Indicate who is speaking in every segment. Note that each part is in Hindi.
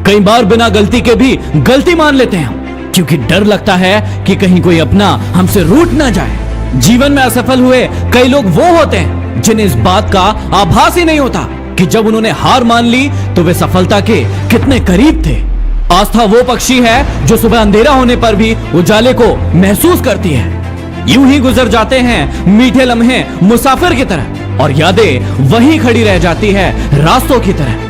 Speaker 1: कई बार बिना गलती के भी गलती मान लेते हैं हम, क्योंकि डर लगता है कि कहीं कोई अपना हमसे रूठ ना जाए। जीवन में असफल हुए कई लोग वो होते हैं जिन्हें इस बात का आभास ही नहीं होता कि जब उन्होंने हार मान ली तो वे सफलता के कितने करीब थे। आस्था वो पक्षी है जो सुबह अंधेरा होने पर भी उजाले को महसूस करती है। यूं ही गुजर जाते हैं मीठे लम्हे मुसाफिर की तरह, और यादें वहीं खड़ी रह जाती है रास्तों की तरह।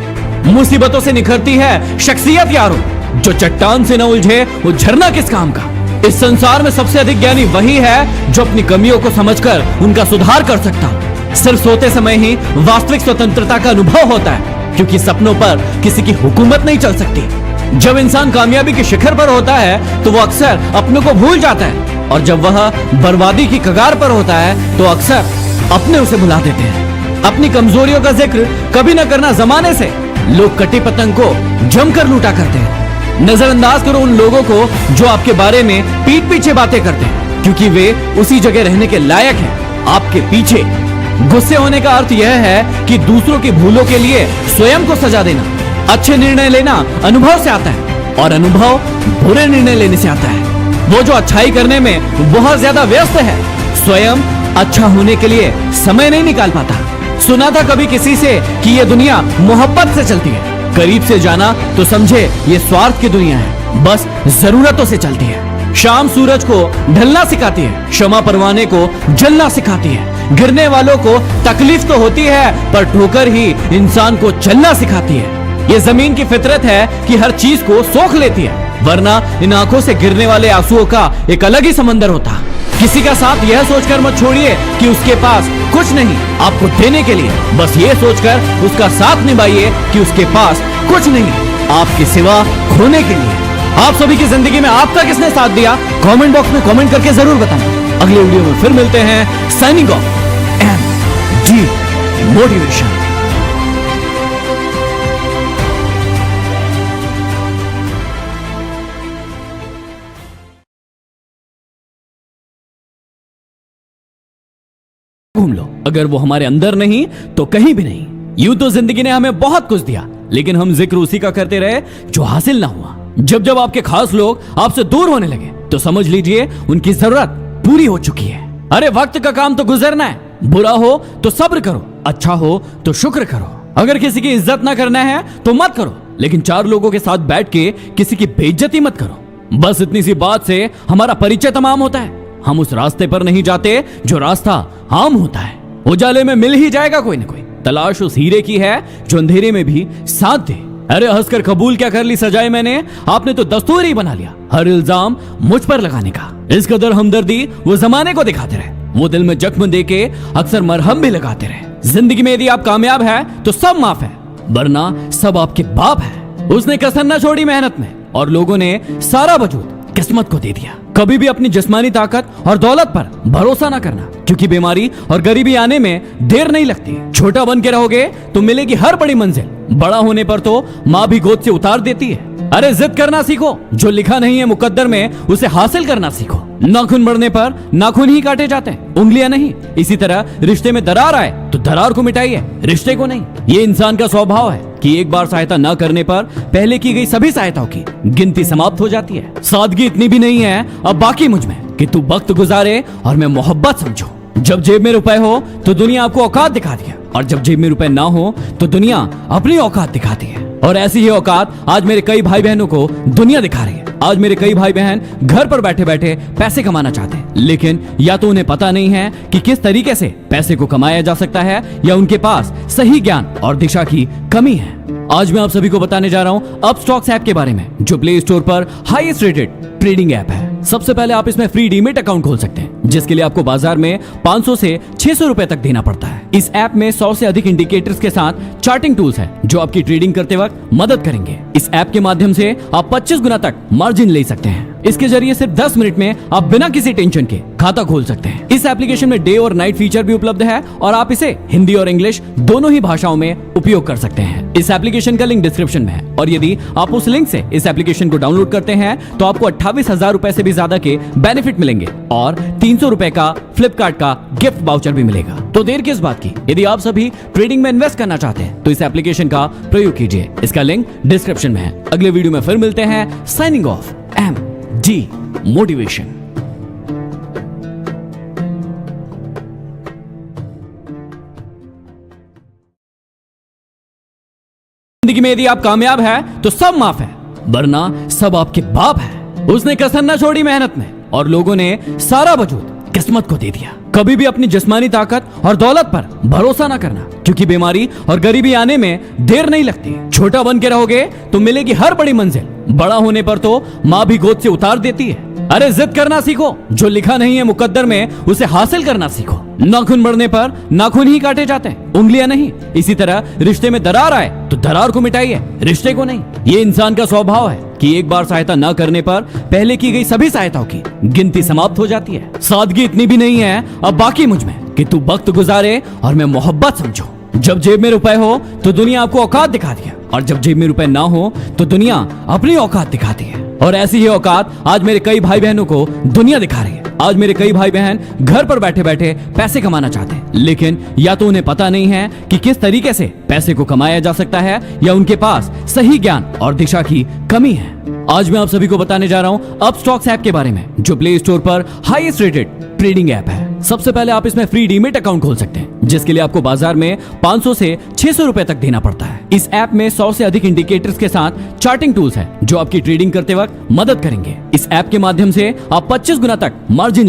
Speaker 1: मुसीबतों से निखरती है शख्सियत यारो, जो चट्टान से न उलझे वो झरना किस काम का। इस संसार में सबसे अधिक ज्ञानी वही है जो अपनी कमियों को समझकर उनका सुधार कर सकता। सिर्फ सोते समय ही वास्तविक स्वतंत्रता का अनुभव होता है, क्योंकि सपनों पर किसी की हुकूमत नहीं चल सकती। जब इंसान कामयाबी के शिखर पर होता है तो वो अक्सर अपने को भूल जाता है, और जब वह बर्बादी की कगार पर होता है तो अक्सर अपने उसे भुला देते हैं। अपनी कमजोरियों का जिक्र कभी न करना जमाने से लोग कटी पतंग को जमकर लूटा करते हैं। नजरअंदाज करो उन लोगों को जो आपके बारे में पीठ पीछे बातें करते हैं, क्योंकि वे उसी जगह रहने के लायक हैं, आपके पीछे। गुस्से होने का अर्थ यह है कि दूसरों की भूलों के लिए स्वयं को सजा देना। अच्छे निर्णय लेना अनुभव से आता है, और अनुभव बुरे निर्णय लेने से आता है। वो जो अच्छाई करने में बहुत ज्यादा व्यस्त है, स्वयं अच्छा होने के लिए समय नहीं निकाल पाता। सुना था कभी किसी से कि ये दुनिया मोहब्बत से चलती है। करीब से जाना तो समझे ये स्वार्थ की दुनिया है, बस जरूरतों से चलती है। शाम सूरज को ढलना सिखाती है, क्षमा परवाने को जलना सिखाती है। गिरने वालों को तकलीफ तो होती है, पर ठोकर ही इंसान को चलना सिखाती है। ये जमीन की फितरत है कि हर चीज को सोख लेती है, वरना इन आंखों से गिरने वाले आंसुओं का एक अलग ही समंदर होता। किसी का साथ यह सोचकर मत छोड़िए कि उसके पास कुछ नहीं आपको देने के लिए, बस ये सोचकर उसका साथ निभाइए कि उसके पास कुछ नहीं आपके सिवा खोने के लिए। आप सभी की जिंदगी में आपका किसने साथ दिया, कमेंट बॉक्स में कमेंट करके जरूर बताएं। अगले वीडियो में फिर मिलते हैं। Signing off, MD motivation. घूम लो, अगर वो हमारे अंदर नहीं तो कहीं भी नहीं। यूं तो जिंदगी ने हमें बहुत कुछ दिया, लेकिन हम जिक्र उसी का करते रहे जो हासिल ना हुआ। जब जब आपके खास लोग आपसे दूर होने लगे तो समझ लीजिए उनकी जरूरत पूरी हो चुकी है। अरे वक्त का काम तो गुजरना है, बुरा हो तो सब्र करो, अच्छा हो तो शुक्र करो। अगर किसी की इज्जत ना करना है तो मत करो, लेकिन चार लोगों के साथ बैठ के किसी की बेइज्जती मत करो। बस इतनी सी बात से हमारा परिचय तमाम होता है। हम उस रास्ते पर नहीं जाते जो रास्ता आम होता है। उजाले में मिल ही जाएगा कोई ना कोई, तलाश उस हीरे की है जो अंधेरे में भी साथ दे। अरे हंसकर कबूल क्या कर ली सजाए मैंने, आपने तो दस्तूर ही बना लिया हर इल्जाम मुझ पर लगाने का। इस कदर हमदर्दी वो जमाने को दिखाते रहे, वो दिल में जख्म देके अक्सर मरहम भी लगाते रहे। जिंदगी में यदि आप कामयाब है तो सब माफ है, वरना सब आपके बाप है। उसने कसर न छोड़ी मेहनत में, और लोगों ने सारा वजूद किस्मत को दे दिया। कभी भी अपनी जिस्मानी ताकत और दौलत पर भरोसा ना करना, क्योंकि बीमारी और गरीबी आने में देर नहीं लगती। छोटा बन के रहोगे तो मिलेगी हर बड़ी मंजिल, बड़ा होने पर तो माँ भी गोद से उतार देती है। अरे जिद करना सीखो, जो लिखा नहीं है मुकद्दर में उसे हासिल करना सीखो। नाखून बढ़ने पर नाखून ही काटे जाते हैं, उंगलियां नहीं। इसी तरह रिश्ते में दरार आए तो दरार को मिटाइए, रिश्ते को नहीं। ये इंसान का स्वभाव है कि एक बार सहायता न करने पर पहले की गई सभी सहायताओं की गिनती समाप्त हो जाती है। सादगी इतनी भी नहीं है अब बाकी मुझ में कि तू वक्त गुजारे और मैं मोहब्बत समझो। जब जेब में रुपए हो तो दुनिया आपको औकात दिखाती है, और जब जेब में रुपए ना हो तो दुनिया अपनी औकात दिखाती है। और ऐसी ही औकात आज मेरे कई भाई बहनों को दुनिया दिखा रही है। आज मेरे कई भाई बहन घर पर बैठे बैठे पैसे कमाना चाहते हैं, लेकिन या तो उन्हें पता नहीं है कि किस तरीके से पैसे को कमाया जा सकता है, या उनके पास सही ज्ञान और दिशा की कमी है। आज मैं आप सभी को बताने जा रहा हूं अपस्टॉक्स ऐप के बारे में, जो प्ले स्टोर पर हाईएस्ट रेटेड ट्रेडिंग ऐप है। सबसे पहले आप इसमें फ्री डीमेट अकाउंट खोल सकते हैं, जिसके लिए आपको बाजार में 500 से 600 रुपए तक देना पड़ता है। इस ऐप में 100 से अधिक इंडिकेटर्स के साथ चार्टिंग टूल्स हैं, जो आपकी ट्रेडिंग करते वक्त मदद करेंगे। इस ऐप के माध्यम से आप 25 गुना तक मार्जिन ले सकते हैं। इसके जरिए सिर्फ 10 मिनट में आप बिना किसी टेंशन के खाता खोल सकते हैं। इस एप्लीकेशन में डे और नाइट फीचर भी उपलब्ध है और आप इसे हिंदी और इंग्लिश दोनों ही भाषाओं में उपयोग कर सकते हैं। इस एप्लीकेशन का लिंक डिस्क्रिप्शन में है और यदि आप उस लिंक से इस एप्लीकेशन को डाउनलोड करते हैं तो आपको 28,000 रुपए से भी ज्यादा के बेनिफिट मिलेंगे और 300 रुपए का फ्लिपकार्ट का गिफ्ट वाउचर भी मिलेगा। तो देर किस बात की, यदि आप सभी ट्रेडिंग में इन्वेस्ट करना चाहते हैं तो इस एप्लीकेशन का प्रयोग कीजिए। इसका लिंक डिस्क्रिप्शन में है। अगले वीडियो में फिर मिलते हैं। Signing off, MD motivation. जिंदगी में यदि आप कामयाब हैं तो सब माफ है, वरना सब आपके बाप है। उसने कसर न छोड़ी मेहनत में और लोगों ने सारा वजूद किस्मत को दे दिया। कभी भी अपनी जिस्मानी ताकत और दौलत पर भरोसा ना करना, क्योंकि बीमारी और गरीबी आने में देर नहीं लगती। छोटा बन के रहोगे तो मिलेगी हर बड़ी मंजिल, बड़ा होने पर तो माँ भी गोद से उतार देती है। अरे जिद करना सीखो, जो लिखा नहीं है मुकद्दर में उसे हासिल करना सीखो। नाखून बढ़ने पर नाखून ही काटे जाते हैं, उंगलियां नहीं। इसी तरह रिश्ते में दरार आए तो दरार को मिटाइए, रिश्ते को नहीं। ये इंसान का स्वभाव है कि एक बार सहायता न करने पर पहले की गई सभी सहायताओं की गिनती समाप्त हो जाती है। सादगी इतनी भी नहीं है अब बाकी मुझ में कि तू वक्त गुजारे और मैं मोहब्बत समझो। जब जेब में रुपए हो तो दुनिया आपको औकात दिखाती है और जब जेब में रुपए ना हो तो दुनिया अपनी औकात दिखाती है। और ऐसी ही औकात आज मेरे कई भाई बहनों को दुनिया दिखा रही है। आज मेरे कई भाई बहन घर पर बैठे बैठे पैसे कमाना चाहते हैं, लेकिन या तो उन्हें पता नहीं है कि किस तरीके से पैसे को कमाया जा सकता है या उनके पास सही ज्ञान और दिशा की कमी है। आज मैं आप सभी को बताने जा रहा हूं अपस्टॉक्स ऐप के बारे में, जो प्ले स्टोर पर हाईएस्ट रेटेड ट्रेडिंग ऐप है। सबसे पहले आप इसमें फ्री डीमेट अकाउंट खोल सकते हैं, जिसके लिए आपको बाजार में 500 से 600 रुपए तक देना पड़ता है। इस ऐप में 100 से अधिक इंडिकेटर्स के साथ चार्टिंग टूल्स हैं, जो आपकी ट्रेडिंग करते वक्त मदद करेंगे। इस ऐप के माध्यम से आप 25 गुना तक मार्जिन